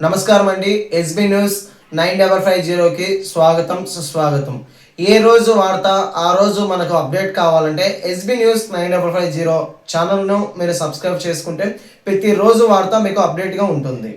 నమస్కారం అండి. SB news 9550కి స్వాగతం సుస్వాగతం. ఏ రోజు వార్త ఆ రోజు మనకు అప్డేట్ కావాలంటే ఎస్బీ న్యూస్ 9550 ఛానల్ను మీరు సబ్స్క్రైబ్ చేసుకుంటే ప్రతిరోజు వార్త మీకు అప్డేట్గా ఉంటుంది.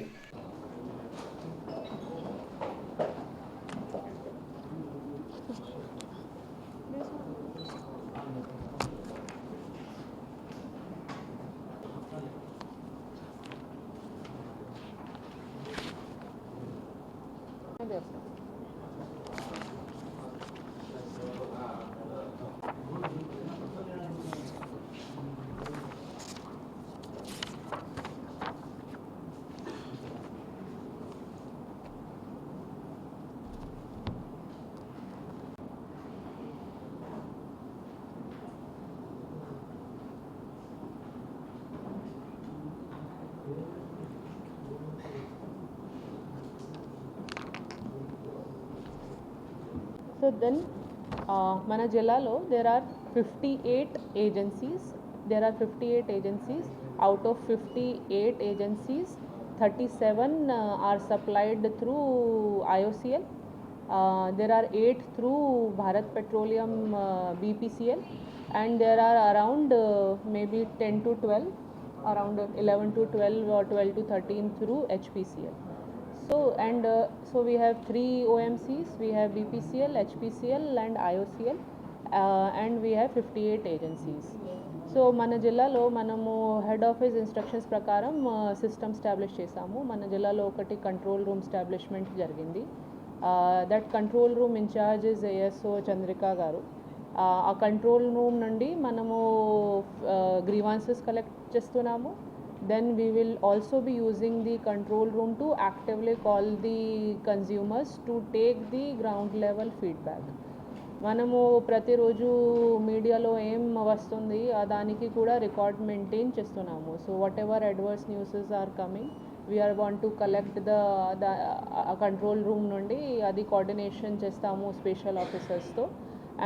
So then, మన జిల్లాలో there are 58 agencies. There are 58 agencies. Out of 58 agencies, 37 are supplied through IOCL. There are 8 through Bharat Petroleum BPCL, and there are around maybe 10 to 12, around 11 to 12 or 12 to 13 through HPCL. So we have 3 OMCs, we have BPCL, HPCL and IOCL, and we have 58 agencies. So మన జిల్లాలో మనము head office instructions ప్రకారం system establish చేసాము. మన జిల్లాలో ఒకటి control room establishment జరిగింది. That control room incharge is ASO Chandrika garu. ఆ కంట్రోల్ రూమ్ నుండి మనము గ్రీవాన్సెస్ కలెక్ట్ చేస్తున్నాము. Then we will also be using the control room to actively call the consumers to take the ground level feedback. మనము ప్రతిరోజు మీడియాలో ఏం వస్తుంది దానికి కూడా రికార్డ్ మెయింటైన్ చేస్తున్నాము. So whatever adverse newses are coming, we are want to collect the control room నుండి అది కోఆర్డినేషన్ చేస్తాము స్పెషల్ ఆఫీసర్స్తో,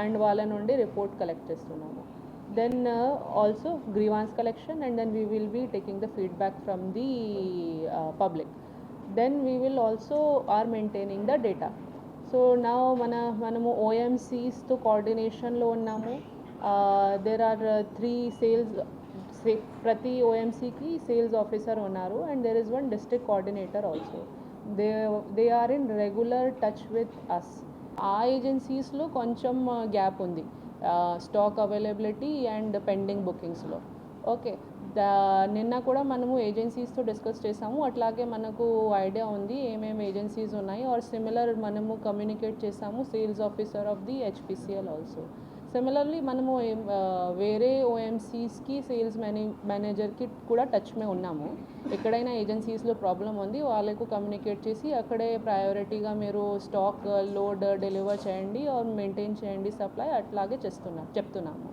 అండ్ వాళ్ళ నుండి రిపోర్ట్ కలెక్ట్ చేస్తున్నాము. Then also grievance collection, and then we will be taking the feedback from the public. Then we will also are maintaining the data. So now manamu OMCs to coordination lo unnamu. There are 3 sales prati OMC ki sales officer unnaru, and there is one district coordinator also. They are in regular touch with us. Aa agencies lo koncham gap undi stock availability and పెండింగ్ బుకింగ్స్లో. Okay, నిన్న కూడా మనము ఏజెన్సీస్తో discuss చేసాము. అట్లాగే మనకు idea ఉంది ఏమేమి ఏజెన్సీస్ ఉన్నాయి, ఆర్ సిమిలర్ మనము కమ్యూనికేట్ చేసాము sales officer of the HPCL also. Similarly మనము వేరే ఓఎంసీస్కి సేల్స్ మేనేజర్కి కూడా టచ్ మే ఉన్నాము. ఎక్కడైనా ఏజెన్సీస్లో ప్రాబ్లం ఉంది వాళ్ళకు కమ్యూనికేట్ చేసి అక్కడే ప్రయారిటీగా మీరు స్టాక్ లోడ్ డెలివర్ చేయండి ఆర్ మెయింటైన్ చేయండి సప్లై, అట్లాగే చెప్తున్నాము.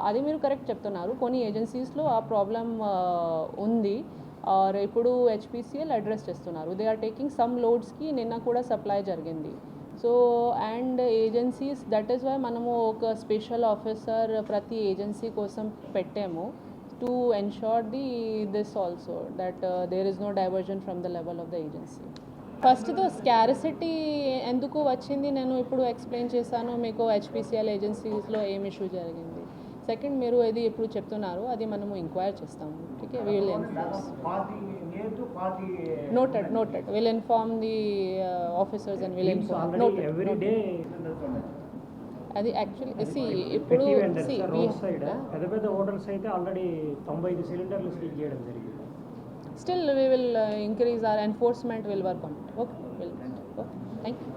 అది మీరు కరెక్ట్ చెప్తున్నారు. కొన్ని ఏజెన్సీస్లో ఆ ప్రాబ్లం ఉంది, ఆర్ ఇప్పుడు హెచ్పిసిఎల్ అడ్రస్ చేస్తున్నారు. దే ఆర్ టేకింగ్ సమ్ లోడ్స్కి నిన్న కూడా సప్లై జరిగింది. So and agencies, that is why మనము ఒక స్పెషల్ ఆఫీసర్ ప్రతి ఏజెన్సీ కోసం పెట్టాము to ensure this also that there is no diversion from the level of the agency. First scarcity ఎందుకు వచ్చింది నేను ఇప్పుడు ఎక్స్ప్లెయిన్ చేశాను మీకు. హెచ్పిసిఎల్ ఏజెన్సీస్లో ఏం ఇష్యూ జరిగింది. సెకండ్, మీరు ఏది ఇప్పుడు చెప్తున్నారు అది మనము ఎంక్వైర్ చేస్తాము. Okay, will noted will inform the officers and will inform every day. అది యాక్చువల్లీ ఇప్పుడు పెద్ద పెద్ద హోటల్స్ అయితే ఆల్రెడీ 95 సిలిండర్లు సీజ్ చేయడం జరిగింది. Still we will increase our enforcement will work on it. Okay, will. Okay, thank you.